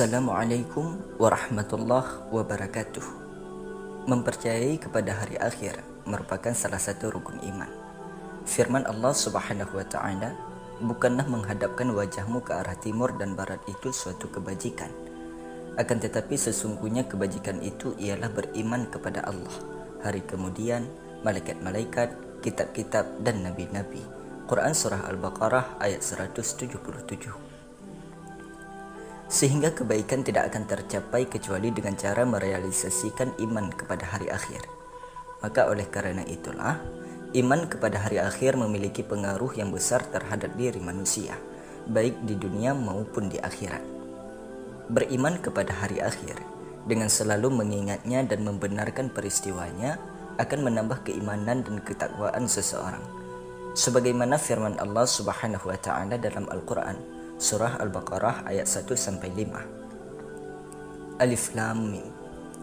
Assalamualaikum warahmatullahi wabarakatuh. Mempercayai kepada hari akhir merupakan salah satu rukun iman. Firman Allah Subhanahu wa taala, "Bukanlah menghadapkan wajahmu ke arah timur dan barat itu suatu kebajikan. Akan tetapi sesungguhnya kebajikan itu ialah beriman kepada Allah, hari kemudian, malaikat-malaikat, kitab-kitab dan nabi-nabi." Quran Surah Al-Baqarah ayat 177. Sehingga kebaikan tidak akan tercapai kecuali dengan cara merealisasikan iman kepada hari akhir. Maka oleh karena itulah, iman kepada hari akhir memiliki pengaruh yang besar terhadap diri manusia, baik di dunia maupun di akhirat. Beriman kepada hari akhir dengan selalu mengingatnya dan membenarkan peristiwanya akan menambah keimanan dan ketakwaan seseorang. Sebagaimana firman Allah Subhanahu wa taala dalam Al-Qur'an Surah Al-Baqarah ayat 1-5. Alif Lam Mim.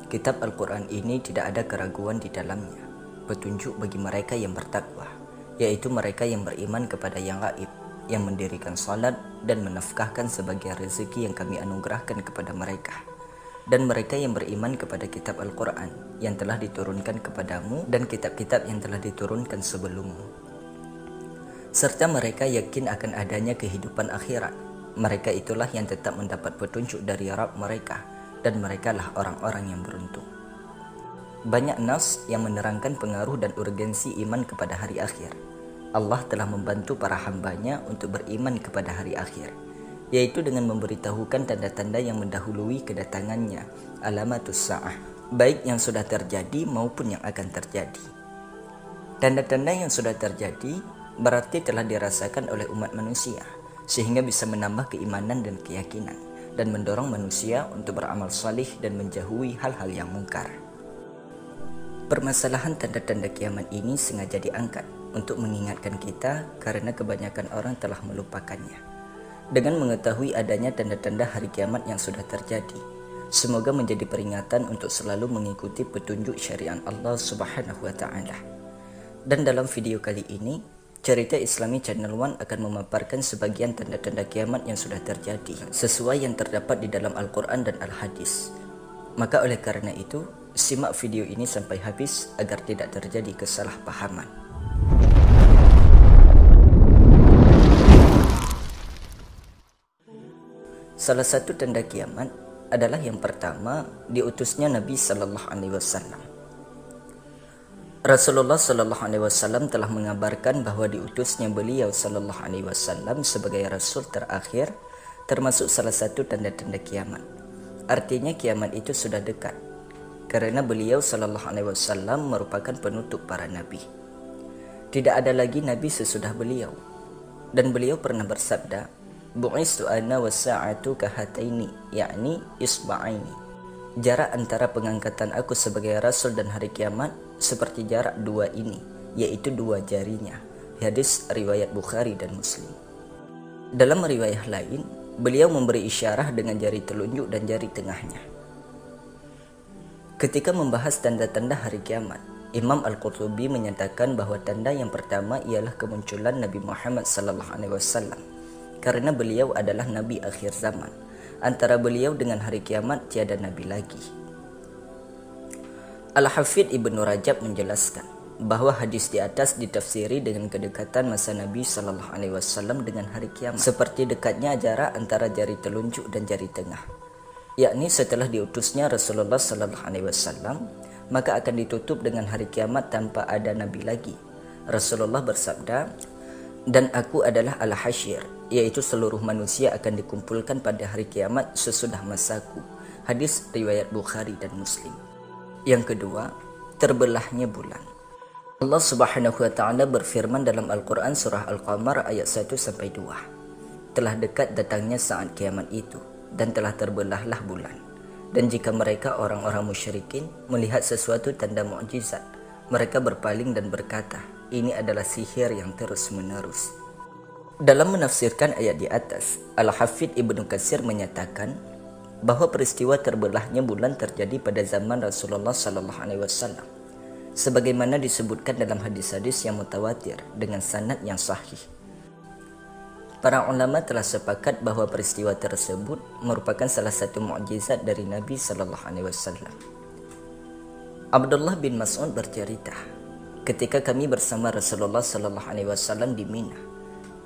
Kitab Al-Quran ini tidak ada keraguan di dalamnya, petunjuk bagi mereka yang bertakwa, yaitu mereka yang beriman kepada yang gaib, yang mendirikan salat dan menafkahkan sebagai rezeki yang kami anugerahkan kepada mereka, dan mereka yang beriman kepada kitab Al-Quran yang telah diturunkan kepadamu dan kitab-kitab yang telah diturunkan sebelummu, serta mereka yakin akan adanya kehidupan akhirat. Mereka itulah yang tetap mendapat petunjuk dari Rabb mereka, dan merekalah orang-orang yang beruntung. Banyak nas yang menerangkan pengaruh dan urgensi iman kepada hari akhir. Allah telah membantu para hambanya untuk beriman kepada hari akhir, yaitu dengan memberitahukan tanda-tanda yang mendahului kedatangannya, alamatus sa'ah, baik yang sudah terjadi maupun yang akan terjadi. Tanda-tanda yang sudah terjadi berarti telah dirasakan oleh umat manusia, sehingga bisa menambah keimanan dan keyakinan, dan mendorong manusia untuk beramal salih dan menjauhi hal-hal yang mungkar. Permasalahan tanda-tanda kiamat ini sengaja diangkat untuk mengingatkan kita karena kebanyakan orang telah melupakannya. Dengan mengetahui adanya tanda-tanda hari kiamat yang sudah terjadi, semoga menjadi peringatan untuk selalu mengikuti petunjuk syariat Allah Subhanahu wa taala. Dan dalam video kali ini, Cerita Islami Channel One akan memaparkan sebagian tanda-tanda kiamat yang sudah terjadi sesuai yang terdapat di dalam Al-Quran dan Al-Hadis. Maka oleh karena itu, simak video ini sampai habis agar tidak terjadi kesalahpahaman. Salah satu tanda kiamat adalah yang pertama, diutusnya Nabi Sallallahu Alaihi Wasallam. Rasulullah Sallallahu Alaihi Wasallam telah mengabarkan bahwa diutusnya beliau Sallallahu Alaihi Wasallam sebagai Rasul terakhir termasuk salah satu tanda-tanda kiamat. Artinya kiamat itu sudah dekat, karena beliau Sallallahu Alaihi Wasallam merupakan penutup para nabi. Tidak ada lagi nabi sesudah beliau, dan beliau pernah bersabda, "Bu'istu ana was-sa'atu kahataini, yakni isba'aini." Jarak antara pengangkatan aku sebagai Rasul dan hari kiamat seperti jarak dua ini, yaitu dua jarinya. Hadis riwayat Bukhari dan Muslim. Dalam riwayat lain, beliau memberi isyarah dengan jari telunjuk dan jari tengahnya. Ketika membahas tanda-tanda hari kiamat, Imam Al-Qurtubi menyatakan bahwa tanda yang pertama ialah kemunculan Nabi Muhammad SAW, karena beliau adalah Nabi akhir zaman. Antara beliau dengan hari kiamat tiada nabi lagi. Al-Hafidh Ibnu Rajab menjelaskan bahwa hadis di atas ditafsiri dengan kedekatan masa Nabi Sallallahu Alaihi Wasallam dengan hari kiamat, seperti dekatnya jarak antara jari telunjuk dan jari tengah, yakni setelah diutusnya Rasulullah Sallallahu Alaihi Wasallam, maka akan ditutup dengan hari kiamat tanpa ada nabi lagi. Rasulullah bersabda, "Dan aku adalah Al-Hasyir, yaitu seluruh manusia akan dikumpulkan pada hari kiamat sesudah masaku." Hadis riwayat Bukhari dan Muslim. Yang kedua, terbelahnya bulan. Allah Subhanahu wa taala berfirman dalam Al-Quran Surah Al-Qamar ayat 1-2. "Telah dekat datangnya saat kiamat itu, dan telah terbelahlah bulan. Dan jika mereka orang-orang musyrikin melihat sesuatu tanda mukjizat, mereka berpaling dan berkata, ini adalah sihir yang terus-menerus." Dalam menafsirkan ayat di atas, Al-Hafidh Ibnu Katsir menyatakan bahwa peristiwa terbelahnya bulan terjadi pada zaman Rasulullah Sallallahu Alaihi Wasallam, sebagaimana disebutkan dalam hadis-hadis yang mutawatir dengan sanad yang sahih. Para ulama telah sepakat bahawa peristiwa tersebut merupakan salah satu mukjizat dari Nabi sallallahu alaihi wasallam. Abdullah bin Mas'ud bercerita, ketika kami bersama Rasulullah sallallahu alaihi wasallam di Mina,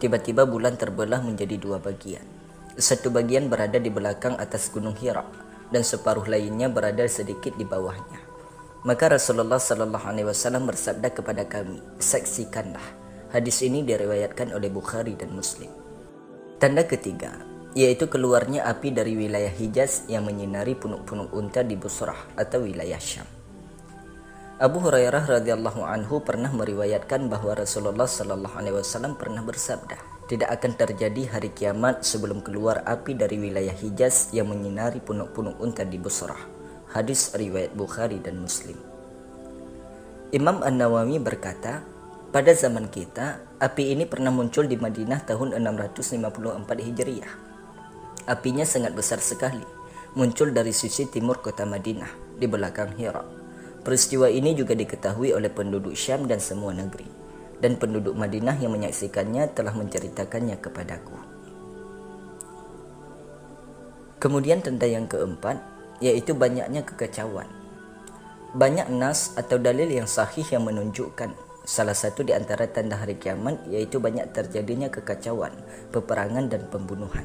tiba-tiba bulan terbelah menjadi dua bagian. Satu bagian berada di belakang atas gunung Hira dan separuh lainnya berada sedikit di bawahnya. Maka Rasulullah sallallahu alaihi wasallam bersabda kepada kami, "Saksikanlah." Hadis ini diriwayatkan oleh Bukhari dan Muslim. Tanda ketiga, yaitu keluarnya api dari wilayah Hijaz yang menyinari punuk-punuk unta di Busrah atau wilayah Syam. Abu Hurairah radhiyallahu anhu pernah meriwayatkan bahwa Rasulullah sallallahu alaihi wasallam pernah bersabda, "Tidak akan terjadi hari kiamat sebelum keluar api dari wilayah Hijaz yang menyinari punuk-punuk unta di Busrah." Hadis riwayat Bukhari dan Muslim. Imam An-Nawawi berkata, pada zaman kita, api ini pernah muncul di Madinah tahun 654 Hijriah. Apinya sangat besar sekali, muncul dari sisi timur kota Madinah, di belakang Hira. Peristiwa ini juga diketahui oleh penduduk Syam dan semua negeri, dan penduduk Madinah yang menyaksikannya telah menceritakannya kepadaku. Kemudian tanda yang keempat, yaitu banyaknya kekacauan. Banyak nas atau dalil yang sahih yang menunjukkan salah satu di antara tanda hari kiamat yaitu banyak terjadinya kekacauan, peperangan dan pembunuhan.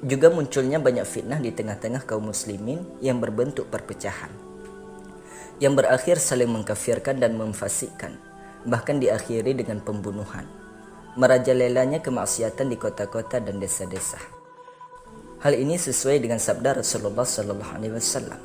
Juga munculnya banyak fitnah di tengah-tengah kaum muslimin yang berbentuk perpecahan, yang berakhir saling mengkafirkan dan memfasikkan, bahkan diakhiri dengan pembunuhan. Merajalelanya kemaksiatan di kota-kota dan desa-desa. Hal ini sesuai dengan sabda Rasulullah sallallahu alaihi wasallam.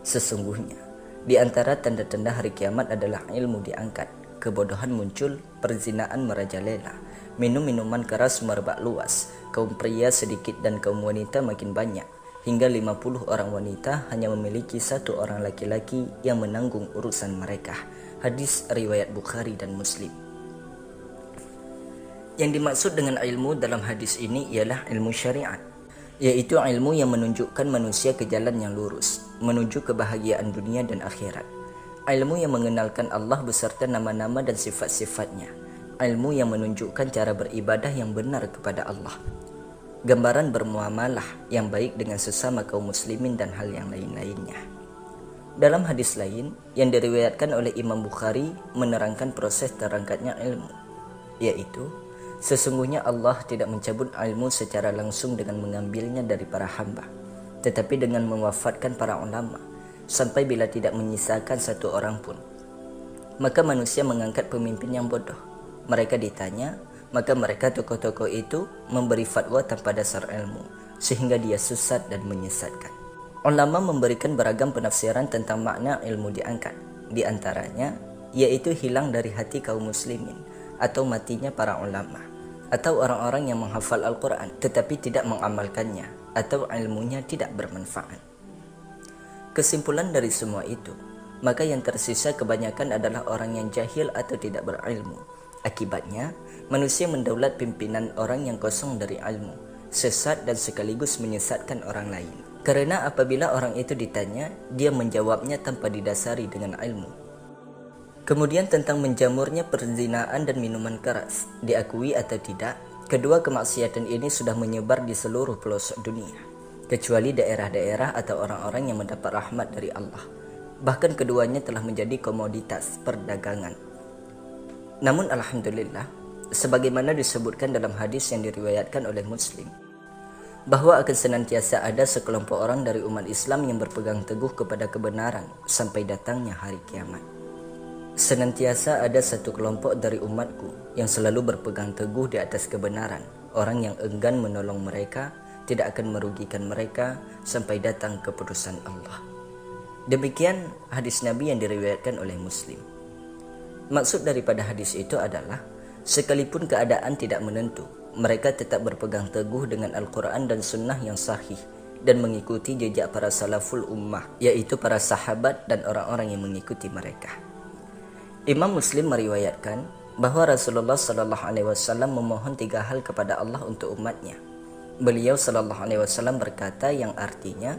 Sesungguhnya di antara tanda-tanda hari kiamat adalah ilmu diangkat, kebodohan muncul, perzinaan merajalela, minum-minuman keras merebak luas, kaum pria sedikit dan kaum wanita makin banyak, hingga 50 orang wanita hanya memiliki satu orang laki-laki yang menanggung urusan mereka. Hadis riwayat Bukhari dan Muslim. Yang dimaksud dengan ilmu dalam hadis ini ialah ilmu syariat, yaitu ilmu yang menunjukkan manusia ke jalan yang lurus, menuju kebahagiaan dunia dan akhirat. Ilmu yang mengenalkan Allah beserta nama-nama dan sifat-sifatnya. Ilmu yang menunjukkan cara beribadah yang benar kepada Allah. Gambaran bermuamalah yang baik dengan sesama kaum muslimin dan hal yang lain-lainnya. Dalam hadis lain yang diriwayatkan oleh Imam Bukhari menerangkan proses terangkatnya ilmu, yaitu sesungguhnya Allah tidak mencabut ilmu secara langsung dengan mengambilnya dari para hamba, tetapi dengan mewafatkan para ulama, sampai bila tidak menyisakan satu orang pun. Maka manusia mengangkat pemimpin yang bodoh. Mereka ditanya, maka mereka tokoh-tokoh itu memberi fatwa tanpa dasar ilmu, sehingga dia sesat dan menyesatkan. Ulama memberikan beragam penafsiran tentang makna ilmu diangkat. Di antaranya, yaitu hilang dari hati kaum muslimin, atau matinya para ulama, atau orang-orang yang menghafal Al-Quran tetapi tidak mengamalkannya, atau ilmunya tidak bermanfaat. Kesimpulan dari semua itu, maka yang tersisa kebanyakan adalah orang yang jahil atau tidak berilmu. Akibatnya, manusia mendaulat pimpinan orang yang kosong dari ilmu, sesat dan sekaligus menyesatkan orang lain. Karena apabila orang itu ditanya, dia menjawabnya tanpa didasari dengan ilmu. Kemudian tentang menjamurnya perzinaan dan minuman keras, diakui atau tidak, kedua kemaksiatan ini sudah menyebar di seluruh pelosok dunia, kecuali daerah-daerah atau orang-orang yang mendapat rahmat dari Allah. Bahkan keduanya telah menjadi komoditas perdagangan. Namun alhamdulillah, sebagaimana disebutkan dalam hadis yang diriwayatkan oleh Muslim, bahwa akan senantiasa ada sekelompok orang dari umat Islam yang berpegang teguh kepada kebenaran sampai datangnya hari kiamat. Senantiasa ada satu kelompok dari umatku yang selalu berpegang teguh di atas kebenaran, orang yang enggan menolong mereka, tidak akan merugikan mereka sampai datang keputusan Allah. Demikian hadis Nabi yang diriwayatkan oleh Muslim. Maksud daripada hadis itu adalah, sekalipun keadaan tidak menentu, mereka tetap berpegang teguh dengan Al-Quran dan Sunnah yang sahih dan mengikuti jejak para salaful ummah, yaitu para sahabat dan orang-orang yang mengikuti mereka. Imam Muslim meriwayatkan bahwa Rasulullah SAW memohon 3 hal kepada Allah untuk umatnya. Beliau SAW berkata yang artinya,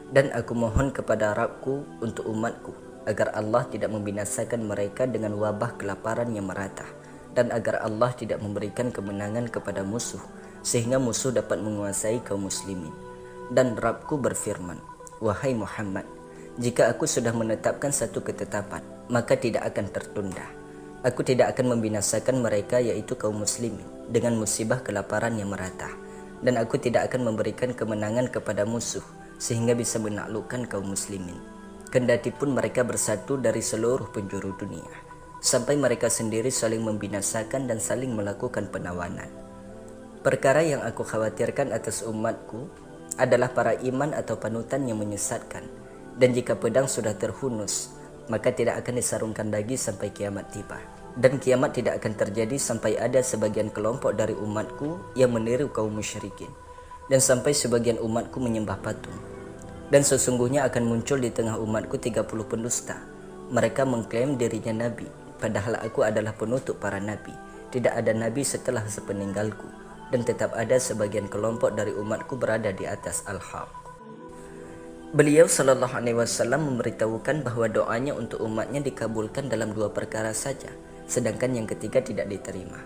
dan aku mohon kepada Rabbku untuk umatku, agar Allah tidak membinasakan mereka dengan wabah kelaparan yang merata, dan agar Allah tidak memberikan kemenangan kepada musuh, sehingga musuh dapat menguasai kaum muslimin. Dan Rabbku berfirman, wahai Muhammad, jika aku sudah menetapkan satu ketetapan, maka tidak akan tertunda. Aku tidak akan membinasakan mereka, yaitu kaum muslimin, dengan musibah kelaparan yang merata. Dan aku tidak akan memberikan kemenangan kepada musuh, sehingga bisa menaklukkan kaum muslimin. Kendati pun mereka bersatu dari seluruh penjuru dunia, sampai mereka sendiri saling membinasakan dan saling melakukan penawanan. Perkara yang aku khawatirkan atas umatku adalah para iman atau panutan yang menyesatkan. Dan jika pedang sudah terhunus, maka tidak akan disarungkan lagi sampai kiamat tiba. Dan kiamat tidak akan terjadi sampai ada sebagian kelompok dari umatku yang meniru kaum musyrikin, dan sampai sebagian umatku menyembah patung. Dan sesungguhnya akan muncul di tengah umatku 30 pendusta. Mereka mengklaim dirinya nabi, padahal aku adalah penutup para nabi. Tidak ada nabi setelah sepeninggalku, dan tetap ada sebagian kelompok dari umatku berada di atas al-haq. Beliau sallallahu alaihi wasallam memberitahukan bahwa doanya untuk umatnya dikabulkan dalam 2 perkara saja, sedangkan yang ketiga tidak diterima.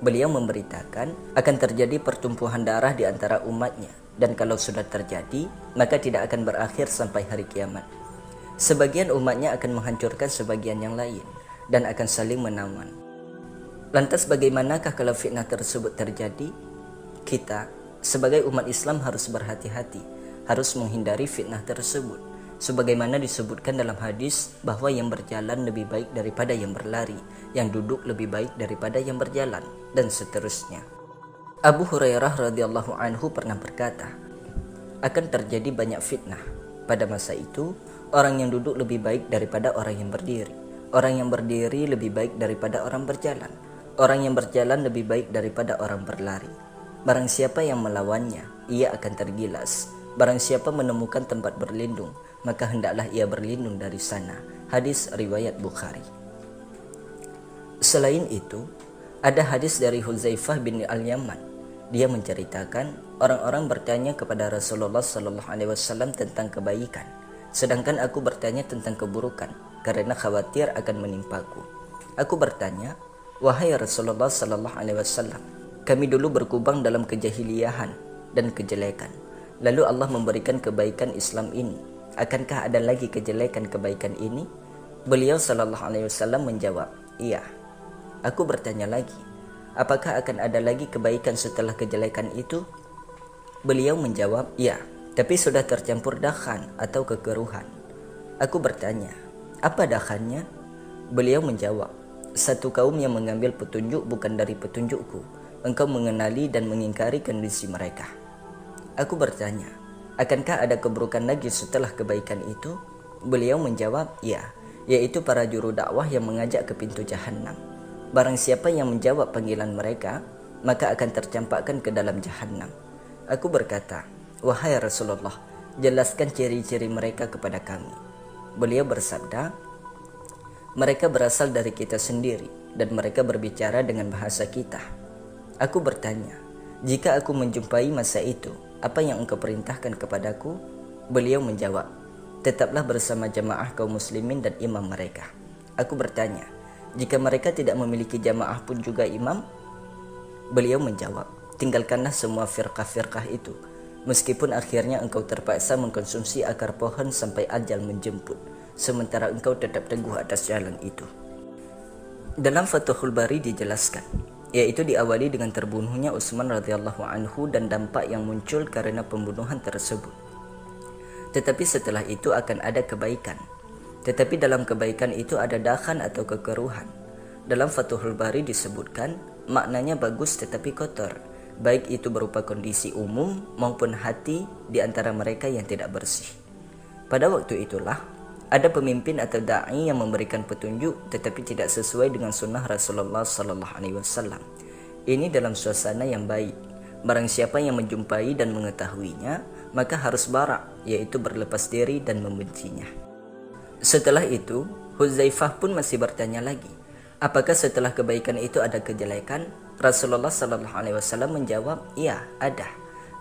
Beliau memberitakan akan terjadi pertumpuhan darah di antara umatnya, dan kalau sudah terjadi, maka tidak akan berakhir sampai hari kiamat. Sebagian umatnya akan menghancurkan sebagian yang lain, dan akan saling menawan. Lantas bagaimanakah kalau fitnah tersebut terjadi? Kita, sebagai umat Islam harus berhati-hati, harus menghindari fitnah tersebut. Sebagaimana disebutkan dalam hadis bahwa yang berjalan lebih baik daripada yang berlari, yang duduk lebih baik daripada yang berjalan, dan seterusnya. Abu Hurairah radhiyallahu anhu pernah berkata, akan terjadi banyak fitnah. Pada masa itu, orang yang duduk lebih baik daripada orang yang berdiri. Orang yang berdiri lebih baik daripada orang berjalan. Orang yang berjalan lebih baik daripada orang berlari. Barang siapa yang melawannya, ia akan tergilas. Barang siapa menemukan tempat berlindung, maka hendaklah ia berlindung dari sana. Hadis riwayat Bukhari. Selain itu, ada hadis dari Huzaifah bin Al-Yaman. Dia menceritakan orang-orang bertanya kepada Rasulullah sallallahu alaihi wasallam tentang kebaikan, sedangkan aku bertanya tentang keburukan karena khawatir akan menimpaku. Aku bertanya, wahai Rasulullah sallallahu alaihi wasallam, kami dulu berkubang dalam kejahiliahan dan kejelekan. Lalu Allah memberikan kebaikan Islam ini. Akankah ada lagi kejelekan-kebaikan ini? Beliau sallallahu alaihi wasallam menjawab, iya. Aku bertanya lagi, apakah akan ada lagi kebaikan setelah kejelekan itu? Beliau menjawab, iya, tapi sudah tercampur dakhan atau kekeruhan. Aku bertanya, apa dakhannya? Beliau menjawab, satu kaum yang mengambil petunjuk bukan dari petunjukku. Engkau mengenali dan mengingkari kondisi mereka. Aku bertanya, akankah ada keburukan lagi setelah kebaikan itu? Beliau menjawab, ya, yaitu para juru dakwah yang mengajak ke pintu jahanam. Barang siapa yang menjawab panggilan mereka, maka akan tercampakkan ke dalam jahanam. Aku berkata, wahai Rasulullah, jelaskan ciri-ciri mereka kepada kami. Beliau bersabda, mereka berasal dari kita sendiri dan mereka berbicara dengan bahasa kita. Aku bertanya, jika aku menjumpai masa itu, apa yang engkau perintahkan kepadaku? Beliau menjawab, tetaplah bersama jamaah kaum muslimin dan imam mereka. Aku bertanya, jika mereka tidak memiliki jamaah pun juga imam? Beliau menjawab, tinggalkanlah semua firqah-firqah itu, meskipun akhirnya engkau terpaksa mengkonsumsi akar pohon sampai ajal menjemput, sementara engkau tetap teguh atas jalan itu. Dalam Fathul Bari dijelaskan, yaitu diawali dengan terbunuhnya Utsman radhiyallahu anhu dan dampak yang muncul karena pembunuhan tersebut. Tetapi setelah itu akan ada kebaikan. Tetapi dalam kebaikan itu ada dakhan atau kekeruhan. Dalam Fathul Bari disebutkan, maknanya bagus tetapi kotor, baik itu berupa kondisi umum maupun hati di antara mereka yang tidak bersih. Pada waktu itulah, ada pemimpin atau da'i yang memberikan petunjuk tetapi tidak sesuai dengan sunnah Rasulullah sallallahu alaihi wasallam. Ini dalam suasana yang baik. Barang siapa yang menjumpai dan mengetahuinya, maka harus barak, yaitu berlepas diri dan membencinya. Setelah itu, Huzaifah pun masih bertanya lagi, apakah setelah kebaikan itu ada kejelekan? Rasulullah sallallahu alaihi wasallam menjawab, iya, ada.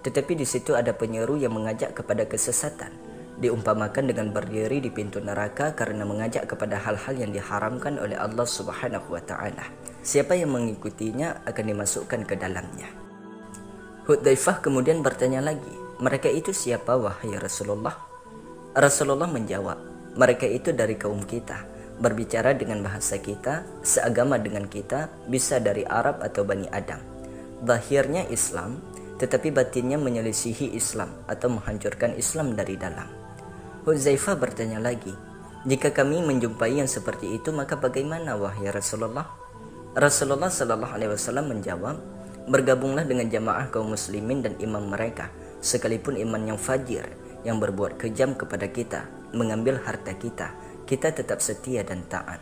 Tetapi di situ ada penyeru yang mengajak kepada kesesatan. Diumpamakan dengan berdiri di pintu neraka karena mengajak kepada hal-hal yang diharamkan oleh Allah Subhanahu wa taala. Siapa yang mengikutinya akan dimasukkan ke dalamnya. Hudzaifah kemudian bertanya lagi, mereka itu siapa wahai Rasulullah? Rasulullah menjawab, mereka itu dari kaum kita, berbicara dengan bahasa kita, seagama dengan kita, bisa dari Arab atau Bani Adam. Zahirnya Islam, tetapi batinnya menyelisihi Islam atau menghancurkan Islam dari dalam. Hudzaifah bertanya lagi, jika kami menjumpai yang seperti itu, maka bagaimana wahai Rasulullah? Rasulullah SAW menjawab, bergabunglah dengan jamaah kaum muslimin dan imam mereka, sekalipun iman yang fajir, yang berbuat kejam kepada kita, mengambil harta kita, kita tetap setia dan taat.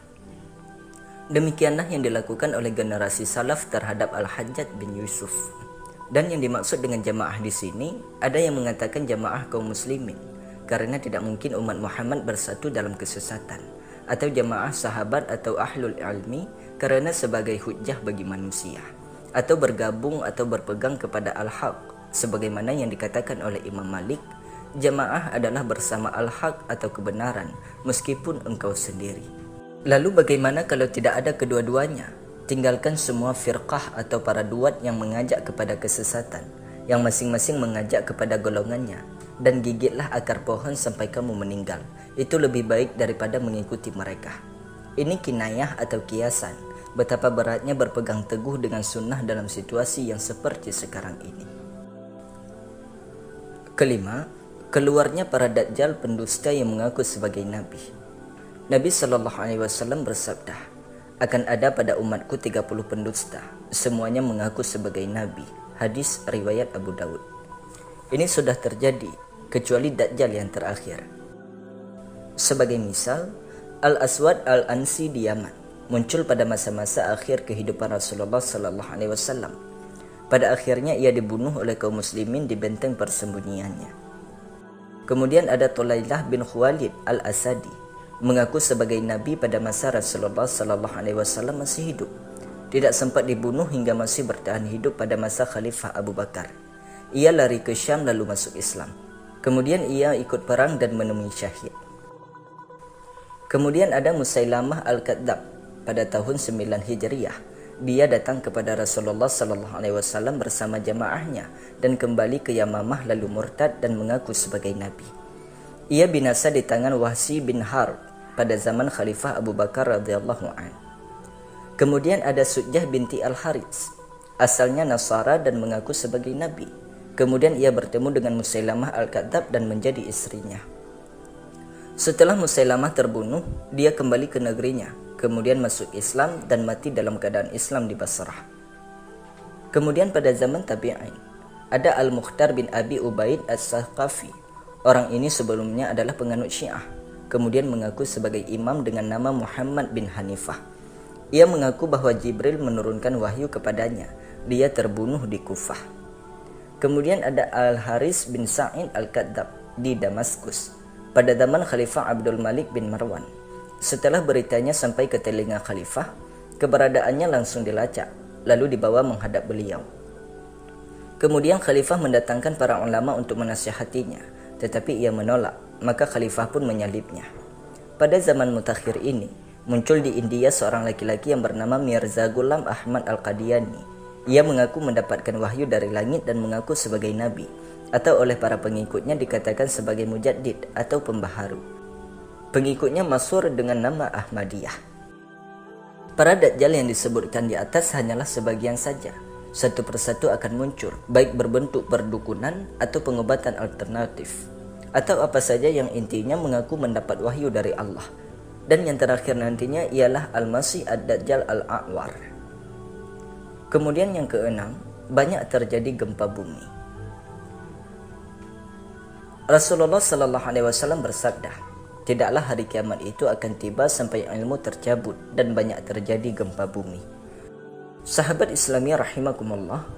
Demikianlah yang dilakukan oleh generasi salaf terhadap Al-Hajjaj bin Yusuf. Dan yang dimaksud dengan jamaah di sini, ada yang mengatakan jamaah kaum muslimin, karena tidak mungkin umat Muhammad bersatu dalam kesesatan, atau jamaah sahabat atau ahlul ilmi, karena sebagai hujjah bagi manusia, atau bergabung atau berpegang kepada al-haq, sebagaimana yang dikatakan oleh Imam Malik, jamaah adalah bersama al-haq atau kebenaran, meskipun engkau sendiri. Lalu bagaimana kalau tidak ada kedua-duanya? Tinggalkan semua firqah atau para duat yang mengajak kepada kesesatan, yang masing-masing mengajak kepada golongannya, dan gigitlah akar pohon sampai kamu meninggal. Itu lebih baik daripada mengikuti mereka. Ini kinayah atau kiasan, betapa beratnya berpegang teguh dengan sunnah dalam situasi yang seperti sekarang ini. Kelima, keluarnya para dajjal pendusta yang mengaku sebagai nabi. Nabi SAW bersabda, akan ada pada umatku 30 pendusta, semuanya mengaku sebagai nabi. Hadis riwayat Abu Dawud. Ini sudah terjadi, kecuali dajjal yang terakhir. Sebagai misal, Al-Aswad Al-Ansi di Yaman muncul pada masa-masa akhir kehidupan Rasulullah SAW. Pada akhirnya ia dibunuh oleh kaum muslimin di benteng persembunyiannya. Kemudian ada Tulailah bin Khuwailid Al-Asadi, mengaku sebagai nabi pada masa Rasulullah SAW masih hidup. Tidak sempat dibunuh hingga masih bertahan hidup pada masa Khalifah Abu Bakar. Ia lari ke Syam lalu masuk Islam. Kemudian ia ikut perang dan menemui syahid. Kemudian ada Musailamah Al-Kadzab pada tahun 9 Hijriah. Dia datang kepada Rasulullah SAW bersama jamaahnya dan kembali ke Yamamah lalu murtad dan mengaku sebagai nabi. Ia binasa di tangan Wahsy bin Harb pada zaman Khalifah Abu Bakar radhiyallahu anhu. Kemudian ada Sujjah binti Al-Harits, asalnya Nasara dan mengaku sebagai nabi. Kemudian ia bertemu dengan Musailamah Al-Kadzab dan menjadi istrinya. Setelah Musailamah terbunuh, dia kembali ke negerinya, kemudian masuk Islam dan mati dalam keadaan Islam di Basrah. Kemudian pada zaman Tabi'in, ada Al-Mukhtar bin Abi Ubaid As-Saqafi. Orang ini sebelumnya adalah penganut Syiah, kemudian mengaku sebagai imam dengan nama Muhammad bin Hanifah. Ia mengaku bahwa Jibril menurunkan wahyu kepadanya. Dia terbunuh di Kufah. Kemudian ada Al-Haris bin Sa'id Al-Kadzab di Damaskus pada zaman Khalifah Abdul Malik bin Marwan. Setelah beritanya sampai ke telinga Khalifah, keberadaannya langsung dilacak, lalu dibawa menghadap beliau. Kemudian Khalifah mendatangkan para ulama untuk menasihatinya, tetapi ia menolak, maka Khalifah pun menyalibnya. Pada zaman mutakhir ini, muncul di India seorang laki-laki yang bernama Mirza Ghulam Ahmad Al-Qadiani. Ia mengaku mendapatkan wahyu dari langit dan mengaku sebagai nabi, atau oleh para pengikutnya dikatakan sebagai mujaddid atau pembaharu. Pengikutnya masyhur dengan nama Ahmadiyah. Para dajjal yang disebutkan di atas hanyalah sebagian saja. Satu persatu akan muncul, baik berbentuk perdukunan atau pengobatan alternatif, atau apa saja yang intinya mengaku mendapat wahyu dari Allah. Dan yang terakhir nantinya ialah Al-Masih Ad-Dajjal Al-A'war. Kemudian yang keenam, banyak terjadi gempa bumi. Rasulullah SAW bersabda, tidaklah hari kiamat itu akan tiba sampai ilmu tercabut dan banyak terjadi gempa bumi. Sahabat Islamiyah rahimakumullah,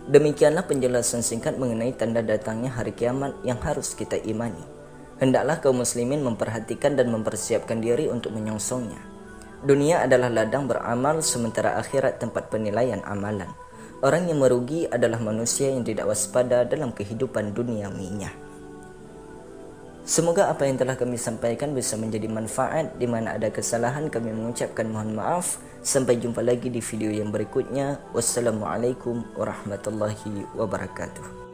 demikianlah penjelasan singkat mengenai tanda datangnya hari kiamat yang harus kita imani. Hendaklah kaum muslimin memperhatikan dan mempersiapkan diri untuk menyongsongnya. Dunia adalah ladang beramal, sementara akhirat tempat penilaian amalan. Orang yang merugi adalah manusia yang tidak waspada dalam kehidupan duniawinya. Semoga apa yang telah kami sampaikan bisa menjadi manfaat. Di mana ada kesalahan kami mengucapkan mohon maaf. Sampai jumpa lagi di video yang berikutnya. Wassalamualaikum warahmatullahi wabarakatuh.